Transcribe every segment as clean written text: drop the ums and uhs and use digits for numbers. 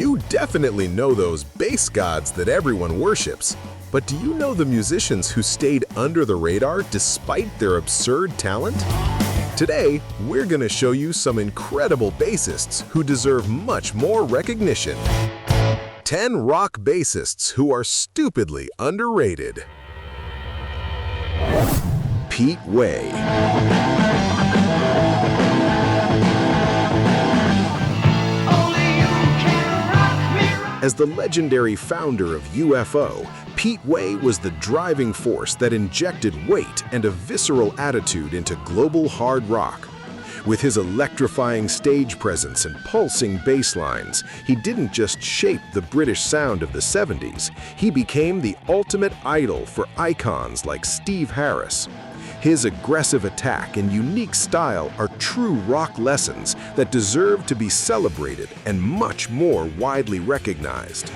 You definitely know those bass gods that everyone worships, but do you know the musicians who stayed under the radar despite their absurd talent? Today, we're going to show you some incredible bassists who deserve much more recognition. 10 rock bassists who are stupidly underrated. Pete Way. As the legendary founder of UFO, Pete Way was the driving force that injected weight and a visceral attitude into global hard rock. With his electrifying stage presence and pulsing bass lines, he didn't just shape the British sound of the 70s, he became the ultimate idol for icons like Steve Harris. His aggressive attack and unique style are true rock lessons that deserve to be celebrated and much more widely recognized.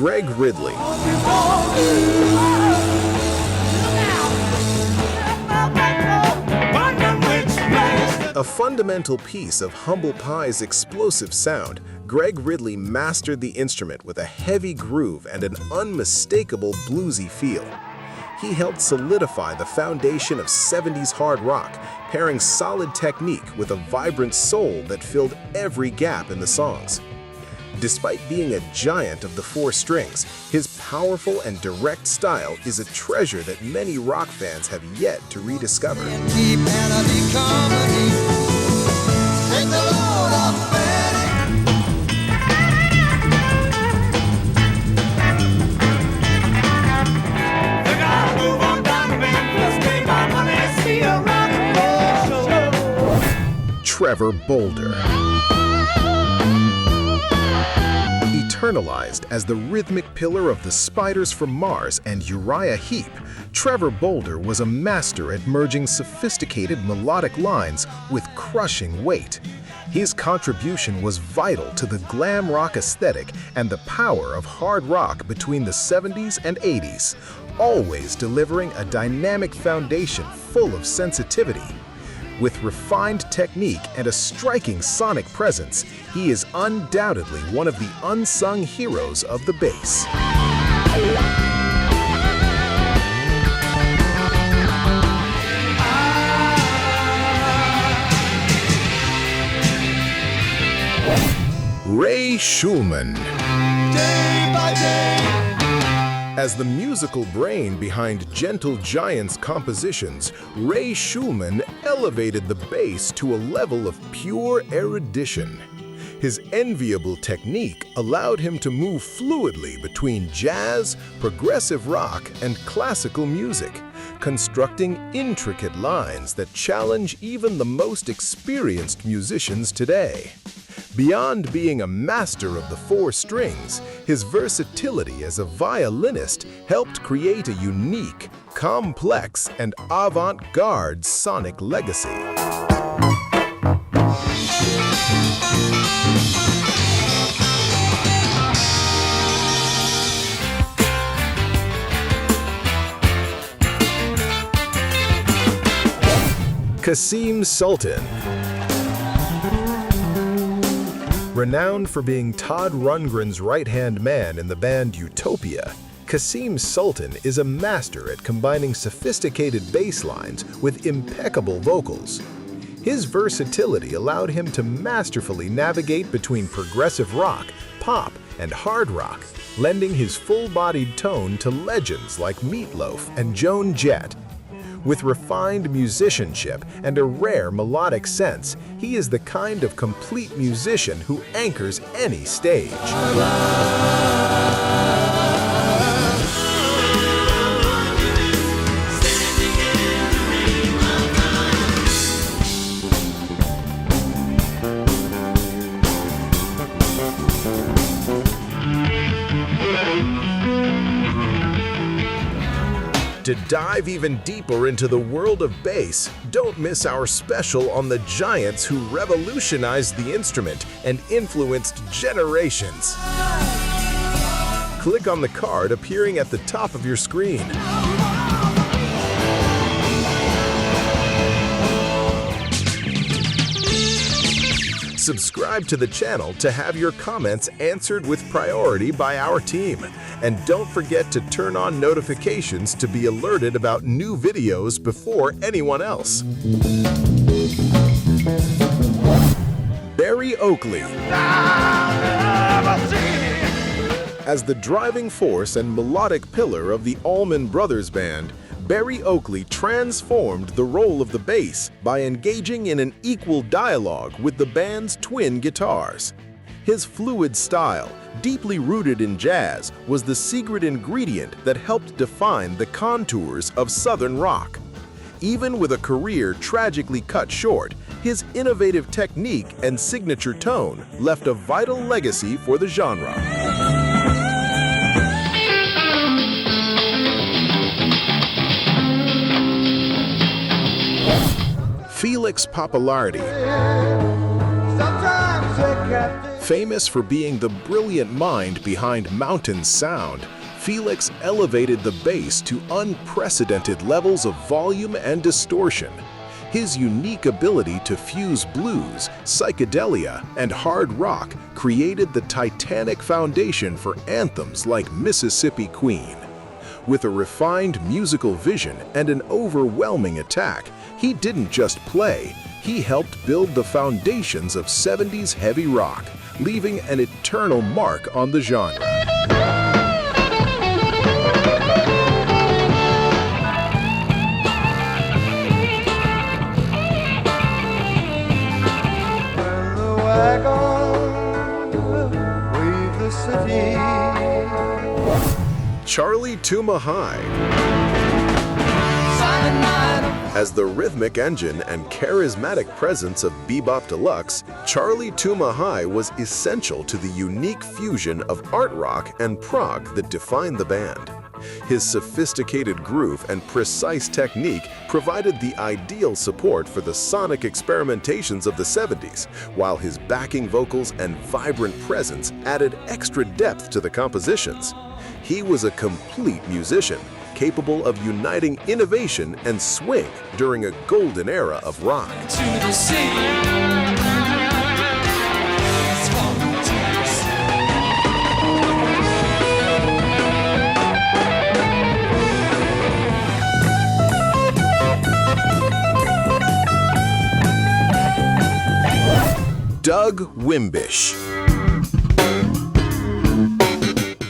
Greg Ridley. A fundamental piece of Humble Pie's explosive sound, Greg Ridley mastered the instrument with a heavy groove and an unmistakable bluesy feel. He helped solidify the foundation of 70s hard rock, pairing solid technique with a vibrant soul that filled every gap in the songs. Despite being a giant of the four strings, his powerful and direct style is a treasure that many rock fans have yet to rediscover. Trevor Bolder. Eternalized as the rhythmic pillar of the Spiders from Mars and Uriah Heep, Trevor Bolder was a master at merging sophisticated melodic lines with crushing weight. His contribution was vital to the glam rock aesthetic and the power of hard rock between the 70s and 80s, always delivering a dynamic foundation full of sensitivity. With refined technique and a striking sonic presence, he is undoubtedly one of the unsung heroes of the bass. Ray SHULMAN. Day by day. As the musical brain behind Gentle Giant's compositions, Ray SHULMAN elevated the bass to a level of pure erudition. His enviable technique allowed him to move fluidly between jazz, progressive rock, and classical music, constructing intricate lines that challenge even the most experienced musicians today. Beyond being a master of the four strings, his versatility as a violinist helped create a unique, complex, and avant-garde sonic legacy. KASIM SULTON. Renowned for being Todd Rundgren's right-hand man in the band Utopia, KASIM SULTON is a master at combining sophisticated bass lines with impeccable vocals. His versatility allowed him to masterfully navigate between progressive rock, pop, and hard rock, lending his full-bodied tone to legends like Meat Loaf and Joan Jett. With refined musicianship and a rare melodic sense, he is the kind of complete musician who anchors any stage. To dive even deeper into the world of bass, don't miss our special on the giants who revolutionized the instrument and influenced generations. Click on the card appearing at the top of your screen. Subscribe to the channel to have your comments answered with priority by our team. And don't forget to turn on notifications to be alerted about new videos before anyone else. Barry Oakley. As the driving force and melodic pillar of the Allman Brothers Band, Barry Oakley transformed the role of the bass by engaging in an equal dialogue with the band's twin guitars. His fluid style, deeply rooted in jazz, was the secret ingredient that helped define the contours of Southern rock. Even with a career tragically cut short, his innovative technique and signature tone left a vital legacy for the genre. FELIX PAPPALARDI. Famous for being the brilliant mind behind Mountain Sound, FELIX elevated the bass to unprecedented levels of volume and distortion. His unique ability to fuse blues, psychedelia, and hard rock created the titanic foundation for anthems like Mississippi Queen. With a refined musical vision and an overwhelming attack, he didn't just play, he helped build the foundations of 70s heavy rock, leaving an eternal mark on the genre. Charlie TUMAHAI. As the rhythmic engine and charismatic presence of Bebop Deluxe, Charlie TUMAHAI was essential to the unique fusion of art rock and prog that defined the band. His sophisticated groove and precise technique provided the ideal support for the sonic experimentations of the 70s, while his backing vocals and vibrant presence added extra depth to the compositions. He was a complete musician, capable of uniting innovation and swing during a golden era of rock. Doug WIMBISH.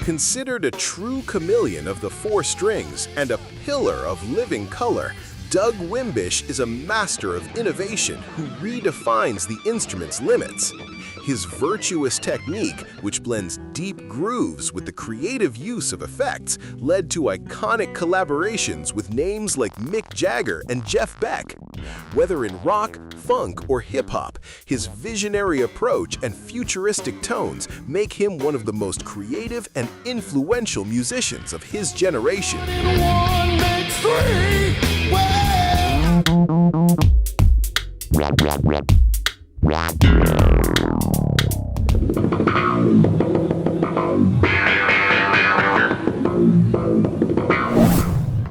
Considered a true chameleon of the four strings and a pillar of living color, Doug WIMBISH is a master of innovation who redefines the instrument's limits. His virtuous technique, which blends deep grooves with the creative use of effects, led to iconic collaborations with names like Mick Jagger and Jeff Beck. Whether in rock, funk, or hip-hop, his visionary approach and futuristic tones make him one of the most creative and influential musicians of his generation.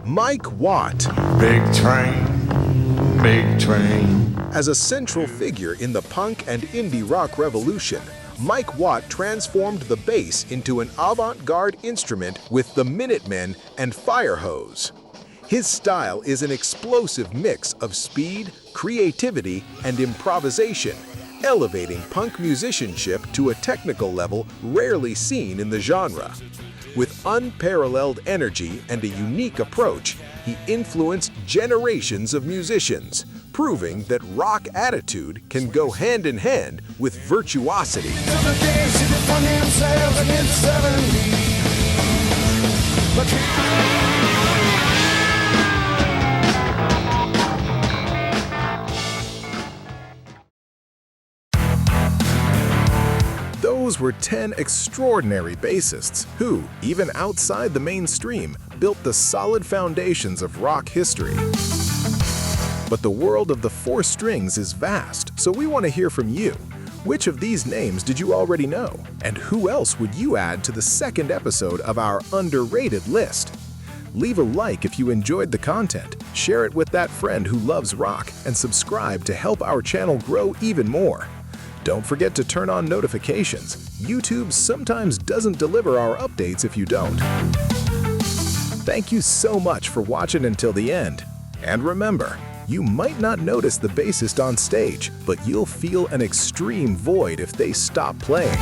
Mike Watt. Big train, big train. As a central figure in the punk and indie rock revolution, Mike Watt transformed the bass into an avant-garde instrument with the Minutemen and fire hose. His style is an explosive mix of speed, creativity, and improvisation, elevating punk musicianship to a technical level rarely seen in the genre. With unparalleled energy and a unique approach, he influenced generations of musicians, proving that rock attitude can go hand in hand with virtuosity. Those were 10 extraordinary bassists who, even outside the mainstream, built the solid foundations of rock history. But the world of the four strings is vast, so we want to hear from you. Which of these names did you already know? And who else would you add to the second episode of our underrated list? Leave a like if you enjoyed the content, share it with that friend who loves rock, and subscribe to help our channel grow even more. Don't forget to turn on notifications. YouTube sometimes doesn't deliver our updates if you don't. Thank you so much for watching until the end. And remember, you might not notice the bassist on stage, but you'll feel an extreme void if they stop playing.